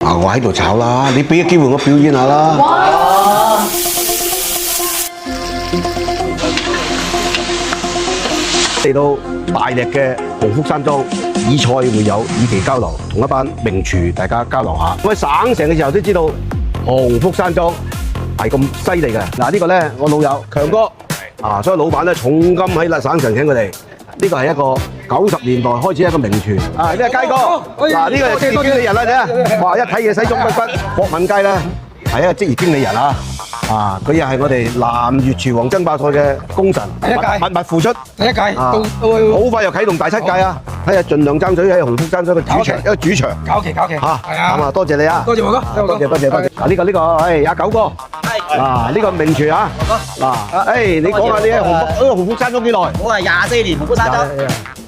啊，我喺度炒啦，你俾個機會我表演下啦。哇！嚟到大力嘅鴻福山莊，以菜會友，以期交流，同一班名廚大家交流下。我喺省城嘅時候都知道鴻福山莊係咁犀利嘅。嗱，呢個咧我老友強哥啊，所以老闆咧重金喺省城請佢哋。呢個係一個90年代開始一個名廚啊！呢個佳哥，嗱呢個係職業經理人啦，睇哇！一睇嘢西裝筆骨，郭敏佳咧係一個職業經理人啊！啊，佢又係我哋南粵廚王爭霸賽嘅功臣，默默付出。第一屆好快又啟動第7屆啊！睇下盡量爭取喺鴻福山莊嘅主場，一個主場。搞期嚇，係啊！咁啊，多謝你啊！多謝黃哥，多謝。嗱呢個，阿九哥，嗱呢個名廚啊，嗱，你講下你喺鴻福山莊幾耐？我係24年鴻福山莊，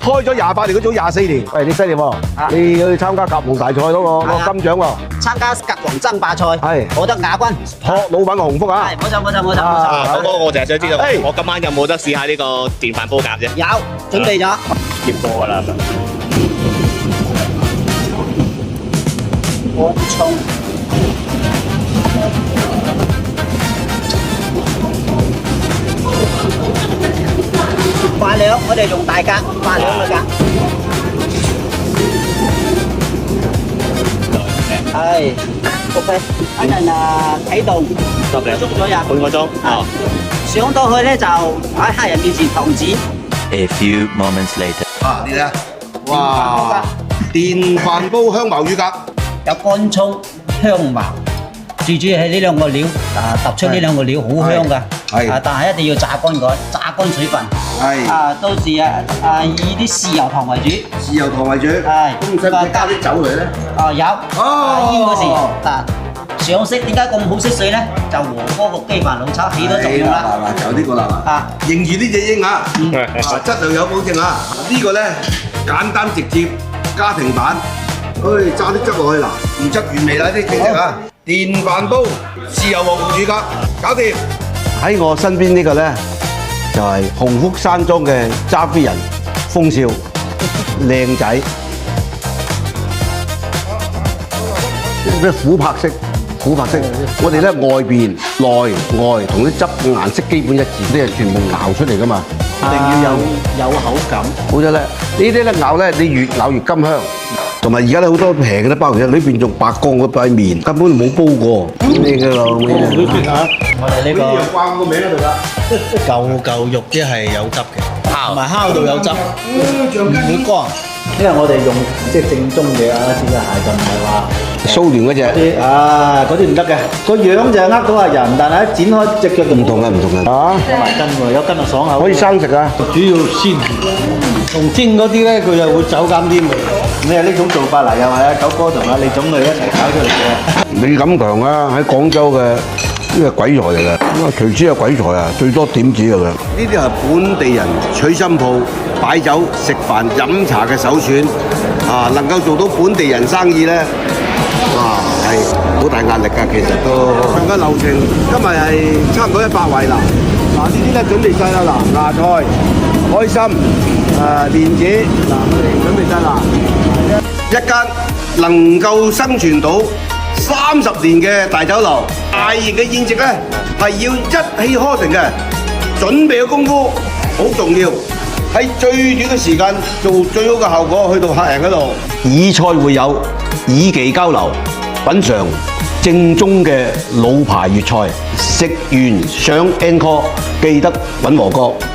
開咗28年，佢做24年。喂，你犀利喎！你去參加甲王大賽嗰個金獎喎。參加甲王爭霸賽，係獲得亞軍。學老闆嘅鴻福啊！係，冇錯。嗰個我就係想知道，我今晚有冇得試下呢個電飯煲夾啫？有，準備咗。接過㗎啦。乾葱。飯量，我哋用大格，飯量嘅格。係 ，OK。一陣啟動半個鐘左右。半個鐘。哦。上到去咧就喺客人面前堂指。A few moments later。啊，你睇下，哇！電飯煲香茅乳鴿，有乾葱、香茅，最主要係呢兩個料，突出呢兩個料好香㗎。係。但係一定要炸乾佢，炸乾水分。係。到時以啲豉油糖為主。豉油糖為主。係。咁使唔使加啲酒嚟咧？有。哦。煙嗰時上色點解咁好色水咧？就和嗰個雞飯老炒起到作用啦。嗱，就呢個啦。啊，認住呢隻鷹啊！質量有保證啊！呢個咧簡單直接家庭版，揸啲汁落去嗱，原汁原味啦啲正式啊！電飯煲豉油黃魚鴿搞掂。喺我身邊呢個咧就係鴻福山莊嘅揸飛人風少靚仔，咩琥珀色。我哋咧外邊內外同啲汁嘅顏色基本一致，呢係全部熬出嚟噶嘛，一定要有口感。好咗咧，呢啲咧咬咧，你越咬越甘香。同埋而家咧好多平嘅咧包嘅，裏邊仲白光嗰塊面，根本冇煲過。咩嘅咯？我哋呢個掛個名喺度啦。嚿肉即係有汁嘅，同埋烤到有汁，唔會乾。因為我哋用即係正宗嘅啊，煎嘅蟹就唔係話蘇聯嗰隻嗰啲唔得嘅，個樣就呃到人，但係一剪開隻腳就唔同嘅啊！有埋筋喎，有筋就爽口。可以生食啊！主要鮮，同蒸嗰啲咧佢就會走減啲味。你係呢種做法嚟又係啊九哥同阿李總佢一齊搞出嚟嘅。李錦強啊，喺廣州嘅呢個鬼才嚟嘅，咁啊廚師係鬼才啊，最多點子㗎啦。呢啲係本地人取心鋪擺酒食飯飲茶嘅首選啊，能夠做到本地人生意咧，哇係好大壓力㗎，其實都。成個流程今日係差唔多100位啦。嗱呢啲咧準備晒啦，嗱芽菜、開心、蓮子，嗱我哋準備晒啦。一間能夠生存到30年嘅大酒樓，大型嘅宴席咧係要一氣呵成嘅，準備嘅功夫好重要，喺最短嘅時間做最好嘅效果，去到客人嗰度，以菜會友，以技交流，品嚐正宗嘅老牌粵菜，食完上 encore，記得揾和哥。